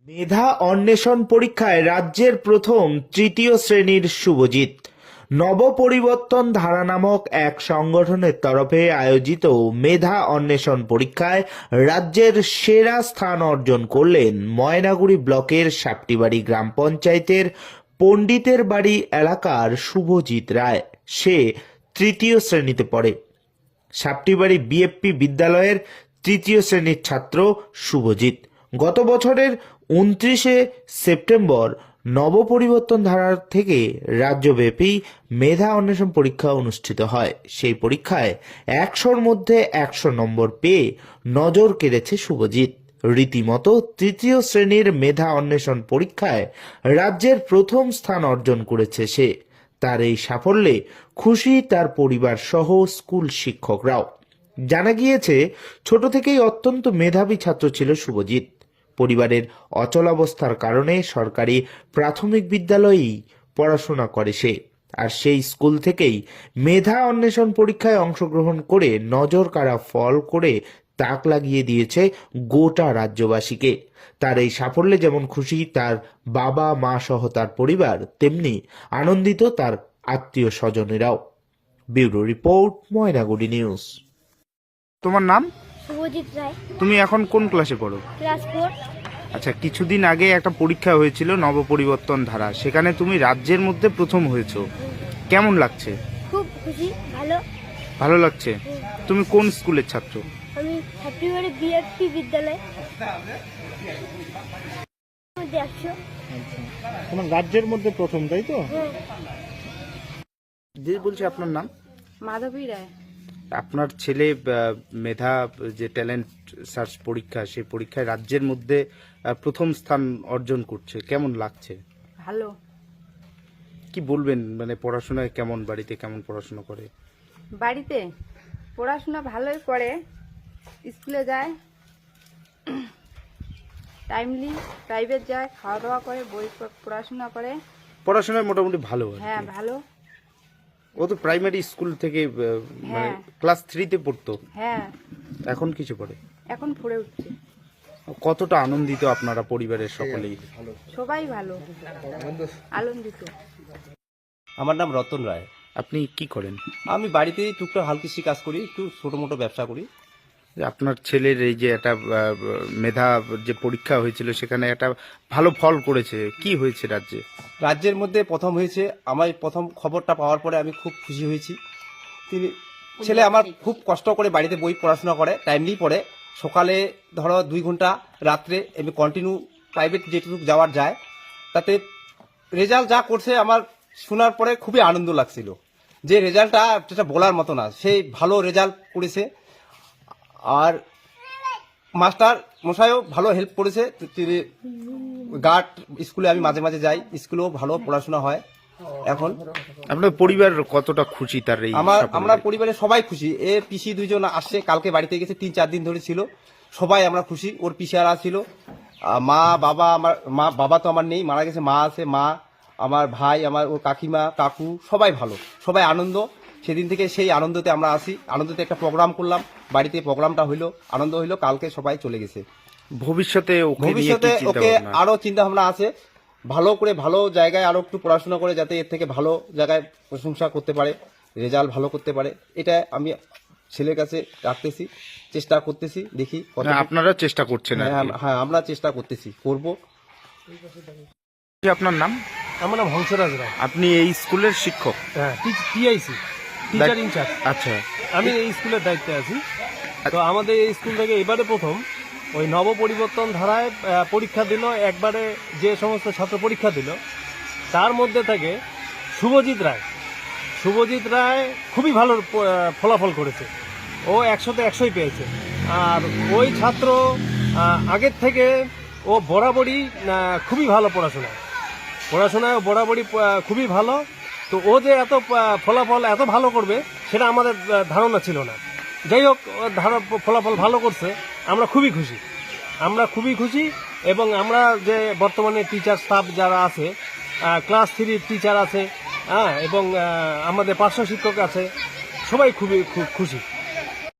মেধা অন্বেষণ পরীক্ষায় রাজ্যের প্রথম তৃতীয় শ্রেণীর শুভজিৎ। নবপরিবর্তন ধারা নামক এক সংগঠনের তরফে আয়োজিত মেধা অন্বেষণ পরীক্ষায় রাজ্যের সেরা স্থান অর্জন করলেন ময়নাগুড়ি ব্লকের সাপটিবাড়ি গ্রাম পঞ্চায়েতের পণ্ডিতের বাড়ি এলাকার শুভজিৎ রায়। সে তৃতীয় শ্রেণীতে পড়ে। সাপটিবাড়ি বিএফপি বিদ্যালয়ের তৃতীয় শ্রেণীর ছাত্র শুভজিৎ। গত বছরের 29শে সেপ্টেম্বর নবপরিবর্তন ধারা থেকে রাজ্যব্যাপী মেধা অন্বেষণ পরীক্ষা অনুষ্ঠিত হয়। সেই পরীক্ষায় 100-র মধ্যে 100 নম্বর পেয়ে নজর কেড়েছে শুভজিৎ। রীতিমতো তৃতীয় শ্রেণীর মেধা অন্বেষণ পরীক্ষায় রাজ্যের প্রথম স্থান অর্জন করেছে সে। তার এই সাফল্যে খুশি তার পরিবার সহ স্কুল শিক্ষকরাও। জানা গিয়েছে, ছোট থেকেই অত্যন্ত মেধাবী ছাত্র ছিল শুভজিৎ। পরিবারের অচলাবস্থার কারণে সরকারি প্রাথমিক বিদ্যালয়েই পড়াশোনা করে সে। আর সেই স্কুল থেকেই মেধা অন্বেষণ পরীক্ষায় অংশগ্রহণ করে নজর কাড়া ফল করে তাক লাগিয়ে দিয়েছে গোটা রাজ্যবাসীকে। তার এই সাফল্যে যেমন খুশি তার বাবা মা সহ তার পরিবার, তেমনি আনন্দিত তার আত্মীয় স্বজনেরাও। Bureau report, Maynaguri news. তোমার নাম? শুভজিৎ রায়। তুমি এখন কোন ক্লাসে পড়ো? ক্লাস 4। আচ্ছা, কিছুদিন আগে একটা পরীক্ষা হয়েছিল নবপরিবর্তন ধারা, সেখানে তুমি রাজ্যের মধ্যে প্রথম হয়েছো। কেমন লাগছে? খুব খুশি, ভালো। ভালো লাগছে। তুমি কোন স্কুলের ছাত্র? আমি সাপটিবাড়ি বিএফপি বিদ্যালয়। তোমার রাজ্যের মধ্যে প্রথম, তাই তো? হ্যাঁ। দিদি বলছি, আপনার নাম? মাধবী রায়। আপনার ছেলে মেধা যে ট্যালেন্ট সার্চ পরীক্ষা, সেই পরীক্ষায় রাজ্যের মধ্যে প্রথম স্থান অর্জন করছে, কেমন লাগছে? ভালো। কি বলবেন, মানে পড়াশোনায় কেমন, বাড়িতে কেমন পড়াশোনা করে? বাড়িতে পড়াশোনা ভালোই করে, স্কুলে যায় টাইমলি, প্রাইভেট যায়, খাওয়া দাওয়া করে, বই পড়াশোনা করে। পড়াশোনায় মোটামুটি ভালো। হ্যাঁ, ভালো। ও তো প্রাইমারি স্কুল থেকে মানে হ্যাঁ। ক্লাস 3-তে পড়তো, হ্যাঁ, এখন কিছু পড়ে। এখন পড়ে উঠছে। কতটা আনন্দিত আপনারা পরিবারের সকলেই? সবাই ভালো, আনন্দিত। আমার নাম রতন রায়। আপনি কি করেন? আমি বাড়িতেই টুকটাক হালকৃষি কাজ করি, একটু ছোট মোটো ব্যবসা করি। আপনার ছেলের এই যে একটা মেধা যে পরীক্ষা হয়েছিল, সেখানে একটা ভালো ফল করেছে, কি হয়েছে রাজ্যে? রাজ্যের মধ্যে প্রথম হয়েছে। আমার প্রথম খবরটা পাওয়ার পরে আমি খুব খুশি হয়েছি। ছেলে আমার খুব কষ্ট করে বাড়িতে বই পড়াশোনা করে, টাইমলি পড়ে। সকালে ধরো 2 ঘন্টা, রাত্রে আমি কন্টিনিউ প্রাইভেট যেটুকু যাওয়ার যায়, তাতে রেজাল্ট যা করছে আমার শোনার পরে খুবই আনন্দ লাগছিল। যে রেজাল্টটা যেটা বলার মতো না, সেই ভালো রেজাল্ট করেছে। আর মাস্টার মশাইও ভালো হেল্প করেছে। গার্ড স্কুলে আমি মাঝে মাঝে যাই, স্কুলেও ভালো পড়াশোনা হয়। এখন আপনার পরিবার কতটা খুশি তার এই আমরা পরিবারের সবাই খুশি। পিসি 2জন আসছে, কালকে বাড়িতে গেছে, 3-4 দিন ধরে ছিল। সবাই আমরা খুশি। ওর পিসিরা ছিল, মা বাবা। বাবা তো আমার নেই, মারা গেছে। মা আছে, মা, আমার ভাই, আমার ওর কাকিমা, কাকু, সবাই ভালো, সবাই আনন্দ। সেদিন থেকে সেই আনন্দতে আমরা আসি। আনন্দতে একটা প্রোগ্রাম করলাম, বাড়িতে প্রোগ্রামটা হইলো, আনন্দ হইলো। কালকে সবাই চলে গেছে। ভবিষ্যতে ওকে আরো চিন্তা ভাবনা আছে, ভালো করে ভালো জায়গায় আরো একটু পড়াশোনা করে যাতে এর থেকে ভালো জায়গায় প্রশংসা করতে পারে, রেজাল্ট ভালো করতে পারে। এটা আমি ছেলের কাছে রাখতেছি, চেষ্টা করতেছি, দেখি। আপনারা চেষ্টা করছেন? হ্যাঁ, আমরা চেষ্টা করতেছি, করব। আপনার নাম? আমার নাম হংসরাজ রায়। আপনি এই স্কুলের শিক্ষক? হ্যাঁ, টিআইসি, টিচার ইনচার্জ। আচ্ছা, আমি এই স্কুলের দায়িত্বে আছি। তো আমাদের এই স্কুল থেকে এবারে প্রথম ওই নবপরিবর্তন ধারায় পরীক্ষা দিল। একবারে যে সমস্ত ছাত্র পরীক্ষা দিল, তার মধ্যে থেকে শুভজিৎ রায় খুবই ভালো ফলাফল করেছে। ও 100-তে 100ই পেয়েছে। আর ওই ছাত্র আগের থেকে ও বরাবরই খুবই ভালো পড়াশোনায় বরাবরই খুবই ভালো। তো ও যে এত ফলাফল এত ভালো করবে সেটা আমাদের ধারণা ছিল না। যাই হোক, ফলাফল ভালো করছে, আমরা খুবই খুশি। এবং আমরা যে বর্তমানে টিচার স্টাফ যারা আছে, ক্লাস 3 টিচার আছে, এবং আমাদের পার্শ্ব শিক্ষক আছে, সবাই খুব খুশি।